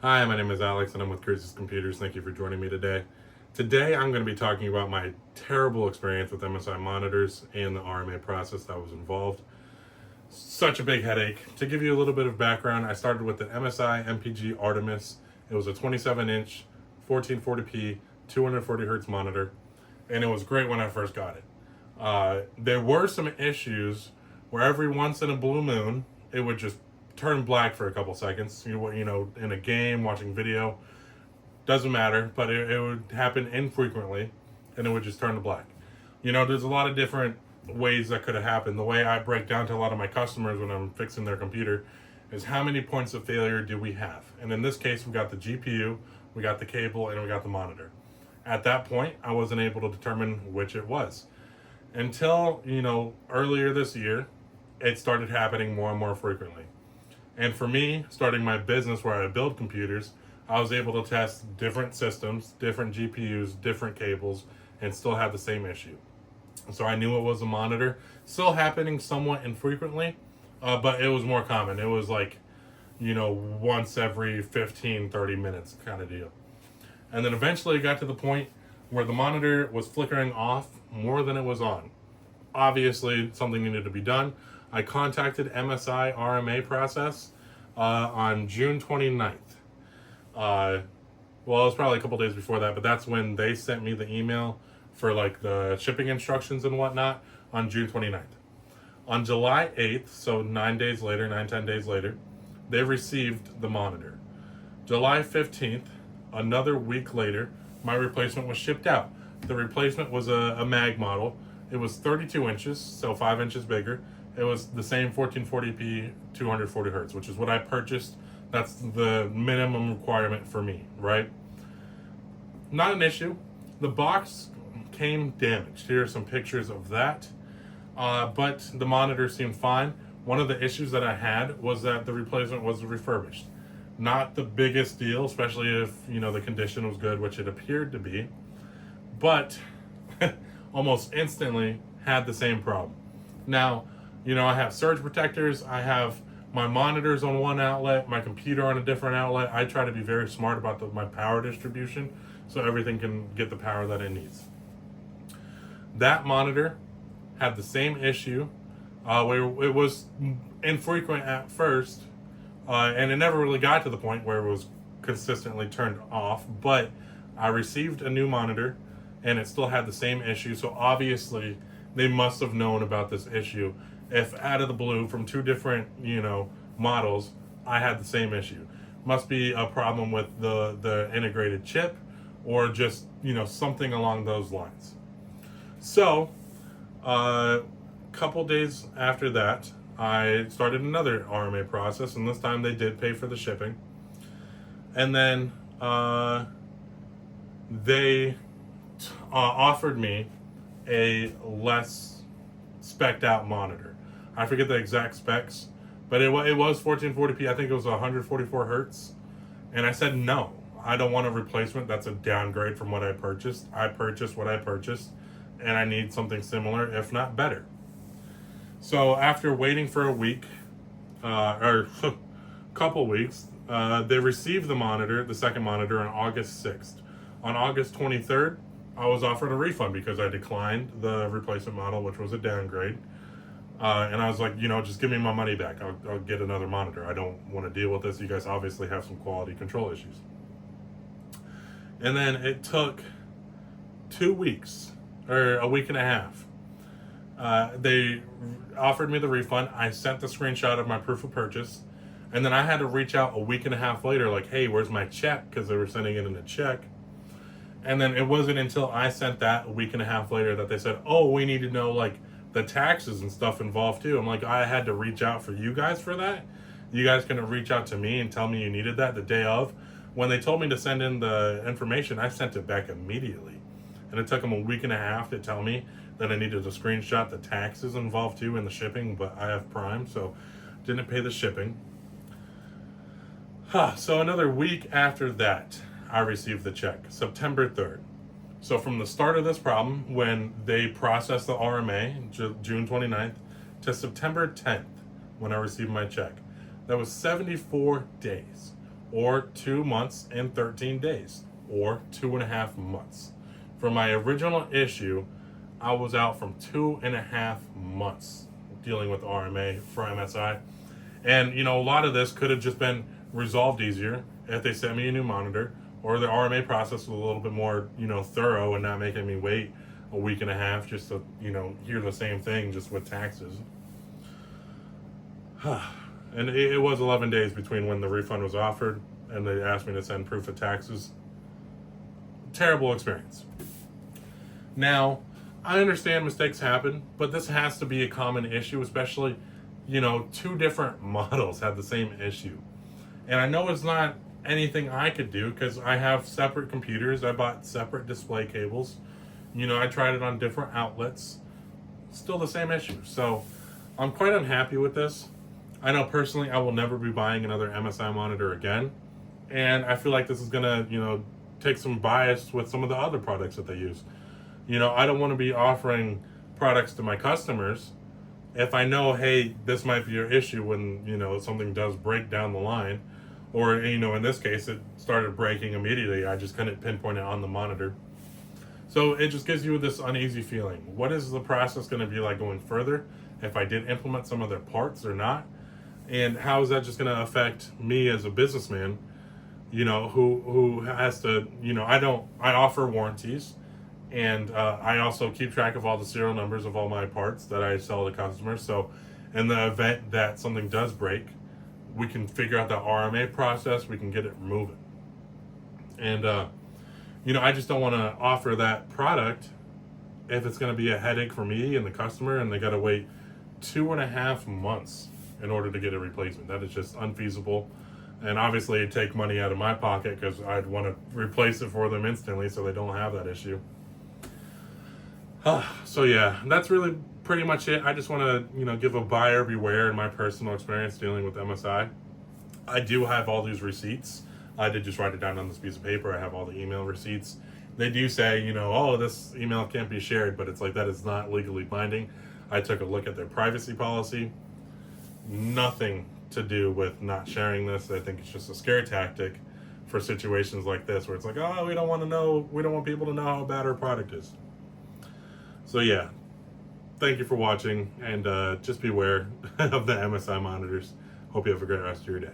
Hi, my name is Alex and I'm with Cruises Computers. Thank you for joining me today. Today I'm going to be talking about my terrible experience with MSI Monitors and the RMA process that was involved. Such a big headache. To give you a little bit of background, I started with the MSI MPG Artemis. It was a 27-inch, 1440p, 240 hertz monitor, and it was great when I first got it. There were some issues where every once in a blue moon, it would just turn black for a couple seconds. You know, in a game, watching video, doesn't matter, but it would happen infrequently, and it would just turn to black. You know, there's a lot of different ways that could have happened. The way I break down to a lot of my customers when I'm fixing their computer is how many points of failure do we have? And in this case, we got the GPU, we got the cable, and we got the monitor. At that point, I wasn't able to determine which it was. Until, earlier this year, it started happening more and more frequently. And for me, starting my business where I build computers, I was able to test different systems, different GPUs, different cables, and still had the same issue. So I knew it was a monitor. Still happening somewhat infrequently, but it was more common. It was like, once every 15, 30 minutes kind of deal. And then eventually it got to the point where the monitor was flickering off more than it was on. Obviously, something needed to be done. I contacted MSI RMA process on June 29th. Well, it was probably a couple days before that, but that's when they sent me the email for like the shipping instructions and whatnot on June 29th. On July 8th, so 10 days later, they received the monitor. July 15th, another week later, my replacement was shipped out. The replacement was a mag model. It was 32 inches, so 5 inches bigger. It was the same 1440p, 240 hertz, which is what I purchased. That's the minimum requirement for me, right? Not an issue. The box came damaged. Here are some pictures of that. But the monitor seemed fine. One of the issues that I had was that the replacement was refurbished. Not the biggest deal, especially if, the condition was good, which it appeared to be. But almost instantly had the same problem. Now, I have surge protectors. I have my monitors on one outlet, my computer on a different outlet. I try to be very smart about my power distribution so everything can get the power that it needs. That monitor had the same issue where it was infrequent at first, and it never really got to the point where it was consistently turned off, but I received a new monitor and it still had the same issue, so obviously they must have known about this issue. If out of the blue from two different, models, I had the same issue. Must be a problem with the integrated chip or just, something along those lines. So, couple days after that, I started another RMA process, and this time they did pay for the shipping. And then they offered me a less spec'd out monitor. I forget the exact specs, but it was 1440p. I think it was 144 hertz. And I said, no, I don't want a replacement. That's a downgrade from what I purchased. I purchased what I purchased, and I need something similar, if not better. So after waiting for a week, or couple weeks, they received the second monitor on August 6th. On August 23rd, I was offered a refund because I declined the replacement model, which was a downgrade. And I was like, just give me my money back. I'll get another monitor. I don't want to deal with this. You guys obviously have some quality control issues. And then it took 2 weeks, or a week and a half. They offered me the refund. I sent the screenshot of my proof of purchase. And then I had to reach out a week and a half later, like, hey, where's my check? Because they were sending it in a check. And then it wasn't until I sent that a week and a half later that they said, oh, we need to know, like, the taxes and stuff involved too. I'm like, I had to reach out for you guys for that? You guys couldn't reach out to me and tell me you needed that the day of? When they told me to send in the information, I sent it back immediately. And it took them a week and a half to tell me that I needed to screenshot the taxes involved too in the shipping, but I have Prime, so didn't pay the shipping. So another week after that, I received the check, September 3rd. So from the start of this problem, when they processed the RMA, June 29th, to September 10th, when I received my check, that was 74 days. or 2 months and 13 days, or 2.5 months. For my original issue, I was out from 2.5 months dealing with RMA for MSI. And, a lot of this could have just been resolved easier if they sent me a new monitor, or the RMA process was a little bit more, thorough and not making me wait a week and a half just to, hear the same thing just with taxes. And it was 11 days between when the refund was offered and they asked me to send proof of taxes. Terrible experience. Now, I understand mistakes happen, but this has to be a common issue, especially, 2 different models had the same issue. And I know it's not anything I could do because I have separate computers. I bought separate display cables. I tried it on different outlets. Still the same issue. So I'm quite unhappy with this. I know personally I will never be buying another MSI monitor again. And I feel like this is going to, take some bias with some of the other products that they use. I don't want to be offering products to my customers if I know, hey, this might be your issue when, something does break down the line. Or, in this case, it started breaking immediately. I just couldn't pinpoint it on the monitor. So it just gives you this uneasy feeling. What is the process going to be like going further if I did implement some of their parts or not? And how is that just going to affect me as a businessman, who has to, I offer warranties, and I also keep track of all the serial numbers of all my parts that I sell to customers. So in the event that something does break, we can figure out the RMA process, we can get it moving. And, I just don't want to offer that product if it's going to be a headache for me and the customer, and they got to wait 2.5 months in order to get a replacement. That is just unfeasible. And obviously it'd take money out of my pocket because I'd want to replace it for them instantly so they don't have that issue. So yeah, that's really pretty much it. I just want to, give a buyer beware in my personal experience dealing with MSI. I do have all these receipts. I did just write it down on this piece of paper. I have all the email receipts. They do say, oh, this email can't be shared, but it's like that is not legally binding. I took a look at their privacy policy. Nothing to do with not sharing this. I think it's just a scare tactic for situations like this where it's like, oh, we don't want people to know how bad our product is. So yeah, thank you for watching, and just beware of the MSI monitors. Hope you have a great rest of your day.